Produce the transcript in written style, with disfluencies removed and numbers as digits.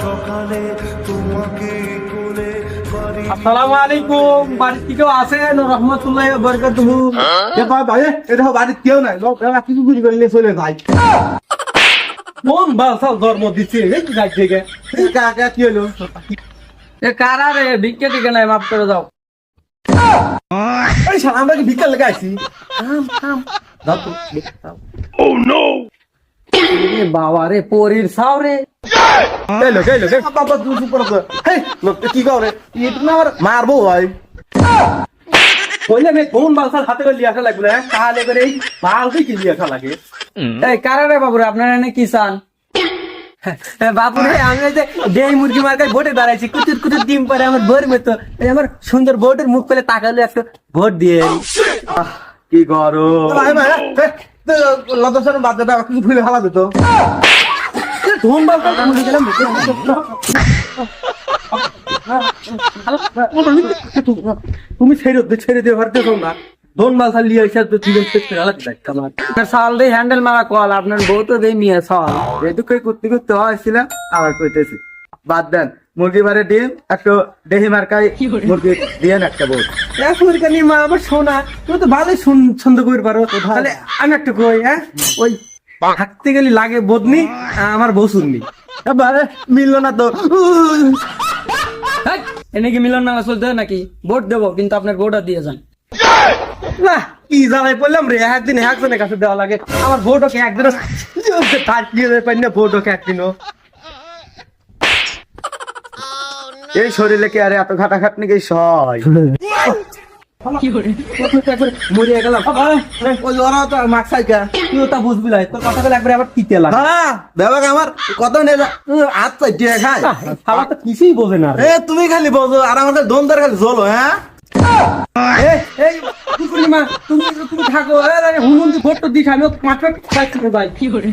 সকালে তোমাকে কোলে আসসালামু আলাইকুম। বাড়িতে কেউ আছেন? রহমতুল্লাহি ওয়া বারাকাতুহু। ভাই এটা বাড়ির কেউ নাই, লোক কিছু গুলি করলে চলে যায়। কোন বালসাল ধর্ম দিচ্ছে এই যাই থেকে? কাকা কি হলো? এ কারা রে? ভিক্ষা টিকে নাই, মাফ করে দাও। এই শালা আমরা কি ভিক্ষা লেগে আছি? দাও তো, দাও। এ বাবা রে, পরীর সাও রে। বাবা তুই চুপ করো তো। হেই, লোকটা কি করে? এটা না আমার মারবো ভাই। বললে আমি কোন বালসাল হাতে করে লিয়ে আসা লাগবে? তাহলে করে এই বালতি কি লিয়ে আসা লাগে? এই কারা রে বাবুরে, আপনারা এনে কি চান? বাবুরে, আমি ওই যে দেই মুরগি মার্কায় ভোটে দাঁড়াইছি, কুতুর কুতুর ডিম পরে আমার ভোর মতো। এই আমার সুন্দর ভোটের মুখ পেলে তাকালে একটা ভোট দিয়ে। কি করো ভাই ভাই? লতার বাদ দেবে, কিছু ভুলে হালা দিত। ধন বালসাল মুরগি গেলাম। তুমি ছেড়ে দিয়ে ভারতে না ধন বালসাল লিয়ে এসে তো জীবন শেষ করে আলাদা দায়িত্ব আমার। আপনার সাল দিয়ে হ্যান্ডেল মারা কল, আপনার বউ তো দেই নিয়ে সাল যেহেতু করতে করতে হয়েছিল আবার কইতেছি বাদ দেন। মুরগি মারে ডিম একটু দেহি মার্কায় মুরগি দিয়ে একটা বউ। মুরগি নিয়ে মা আমার সোনা, তুমি তো ভালোই ছন্দ করে পারো। তাহলে আমি একটা কই, হ্যাঁ ওই থাকতে গেলে লাগে বদনি, আমার বউ শুননি। এবারে মিললো না তো। এনে কি মিলন মেলা চলতে হয় নাকি? ভোট দেবো, কিন্তু আপনার ভোটটা দিয়ে যান। না কি জ্বালাই পড়লাম রে, একদিন একজনের কাছে দেওয়া লাগে। আমার ভোট ওকে একদিনও পারি না, ভোট ওকে একদিনও। এই শরীরে কি আরে এত খাটাখাটনি কি সয়? মরিয়া গেলাম। ওই ওরা তো মাকসাইকা তুই তা বুঝবি না, তোর কথা বলে একবার আবার তিতে লাগে। হ্যাঁ দেবাক আমার কত নেই হাত চাইটিয়ে খায়। খাবার তো কিছুই বোঝে না। এ তুমি খালি বোঝো আর আমাদের দমদার খালি জ্বলো। হ্যাঁ এই পূর্ণিমা, তুমি থাকো, হুমন্দি ভোট তো দিস, আমি 5 মিনিট খাইছি ভাই। কি করে